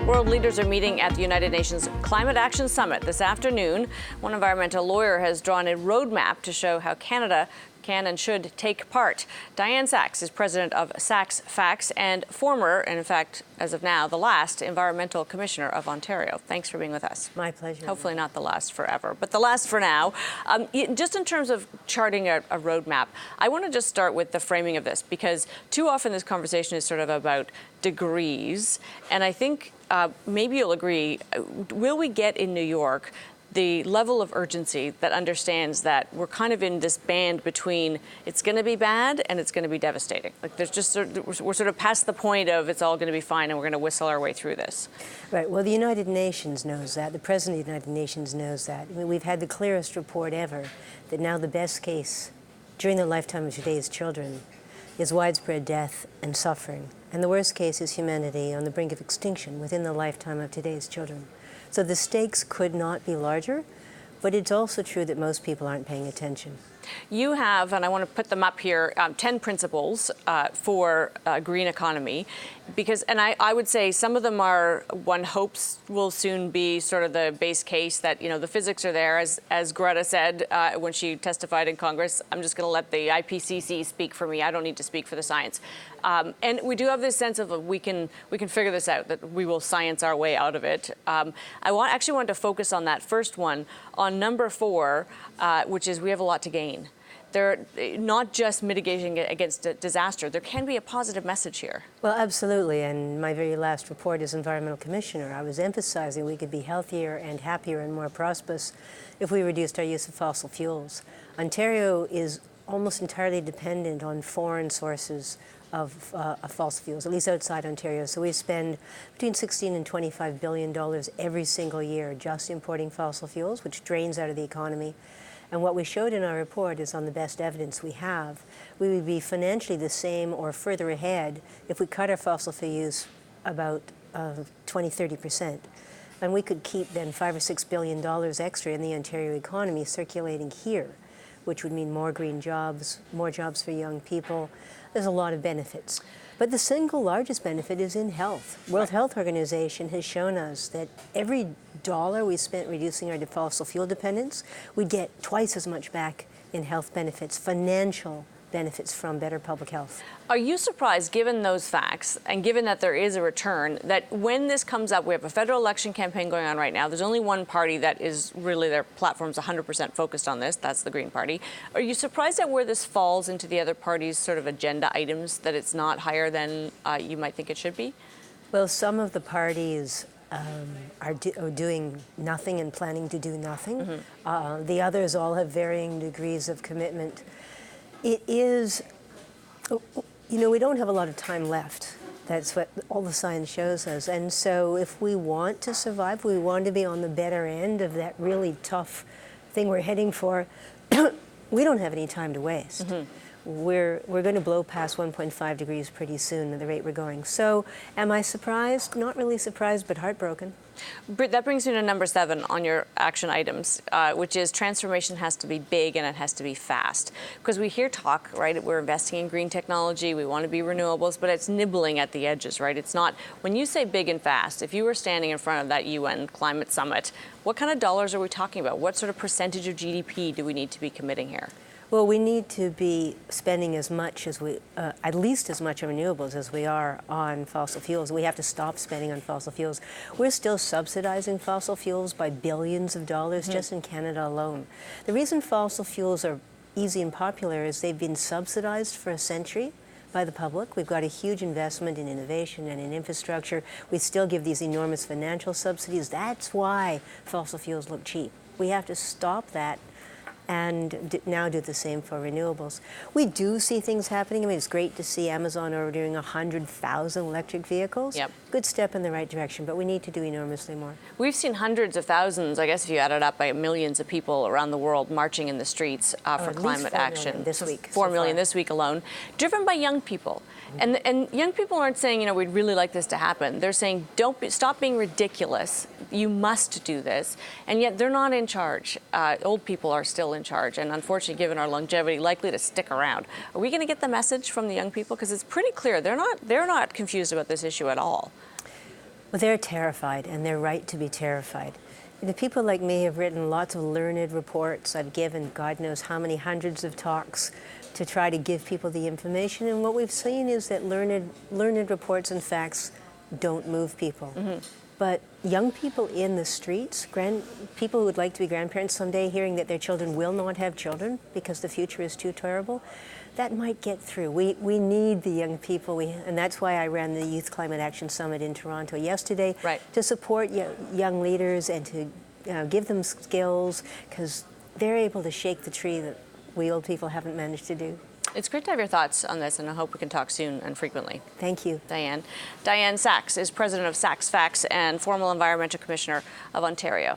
World leaders are meeting at the United Nations Climate Action Summit this afternoon. One environmental lawyer has drawn a roadmap to show how Canada can and should take part. Dianne Saxe is president of Saxe Facts and former, and in fact, as of now, the last environmental commissioner of Ontario. Thanks for being with us. My pleasure. Hopefully not the last forever, but the last for now. Just in terms of charting a roadmap, I want to just start with the framing of this, because too often this conversation is sort of about degrees, and I think maybe you'll agree, will we get in New York the level of urgency that understands that we're kind of in this band between it's going to be bad and it's going to be devastating? Like there's just we're sort of past the point of it's all going to be fine and we're going to whistle our way through this. Right. Well, the United Nations knows that. The President of the United Nations knows that. I mean, we've had the clearest report ever that now the best case during the lifetime of today's children is widespread death and suffering. And the worst case is humanity on the brink of extinction within the lifetime of today's children. So the stakes could not be larger, but it's also true that most people aren't paying attention. You have, and I want to put them up here, 10 principles for a green economy, because, and I would say some of them are, one hopes will soon be sort of the base case that, you know, the physics are there, as Greta said when she testified in Congress. I'm just going to let the IPCC speak for me. I don't need to speak for the science. And we do have this sense of we can figure this out, that we will science our way out of it. I actually wanted to focus on that first one, on number 4, which is we have a lot to gain. They're not just mitigating against disaster. There can be a positive message here. Well, absolutely. And my very last report as environmental commissioner, I was emphasizing we could be healthier and happier and more prosperous if we reduced our use of fossil fuels. Ontario is almost entirely dependent on foreign sources of fossil fuels, at least outside Ontario. So we spend between $16 and $25 billion every single year just importing fossil fuels, which drains out of the economy. And what we showed in our report is on the best evidence we have. We would be financially the same or further ahead if we cut our fossil fuel use about 20–30%. And we could keep then $5 or $6 billion extra in the Ontario economy circulating here, which would mean more green jobs, more jobs for young people. There's a lot of benefits. But the single largest benefit is in health. World Health Organization has shown us that every dollar we spent reducing our fossil fuel dependence, we get twice as much back in health benefits, financial benefits from better public health. Are you surprised, given those facts, and given that there is a return, that when this comes up, we have a federal election campaign going on right now, there's only one party that is really, their platform's 100% focused on this, that's the Green Party. Are you surprised at where this falls into the other parties' sort of agenda items, that it's not higher than you might think it should be? Well, some of the parties are doing nothing and planning to do nothing. Mm-hmm. The others all have varying degrees of commitment. It is, you know, we don't have a lot of time left. That's what all the science shows us. And so if we want to survive, we want to be on the better end of that really tough thing we're heading for, we don't have any time to waste. Mm-hmm. We're going to blow past 1.5 degrees pretty soon at the rate we're going. So am I surprised? Not really surprised, but heartbroken. That brings me to number 7 on your action items, which is transformation has to be big and it has to be fast. Because we hear talk, right? We're investing in green technology, we want to be renewables, but it's nibbling at the edges, right? It's not, when you say big and fast, if you were standing in front of that UN climate summit, what kind of dollars are we talking about? What sort of percentage of GDP do we need to be committing here? Well, we need to be spending as much as at least as much on renewables as we are on fossil fuels. We have to stop spending on fossil fuels. We're still subsidizing fossil fuels by billions of dollars just in Canada alone. The reason fossil fuels are easy and popular is they've been subsidized for a century by the public. We've got a huge investment in innovation and in infrastructure. We still give these enormous financial subsidies. That's why fossil fuels look cheap. We have to stop that and now do the same for renewables. We do see things happening. I mean, it's great to see Amazon ordering 100,000 electric vehicles. Yep. Good step in the right direction, but we need to do enormously more. We've seen hundreds of thousands, I guess if you add it up, by millions of people around the world marching in the streets for climate action. This week. 4 million this week alone, driven by young people. And young people aren't saying, you know, we'd really like this to happen. They're saying, stop being ridiculous. You must do this. And yet they're not in charge. Old people are still in charge. And unfortunately, given our longevity, likely to stick around. Are we going to get the message from the young people? Because it's pretty clear they're not confused about this issue at all. Well, they're terrified, and they're right to be terrified. The people like me have written lots of learned reports. I've given God knows how many hundreds of talks to try to give people the information. And what we've seen is that learned reports and facts don't move people. But young people in the streets, people who would like to be grandparents someday, hearing that their children will not have children because the future is too terrible, that might get through. We need the young people, and that's why I ran the Youth Climate Action Summit in Toronto yesterday, to support young leaders and to give them skills, because they're able to shake the tree that we old people haven't managed to do. It's great to have your thoughts on this, and I hope we can talk soon and frequently. Thank you. Dianne. Dianne Saxe is president of Saxe Facts and former Environmental Commissioner of Ontario.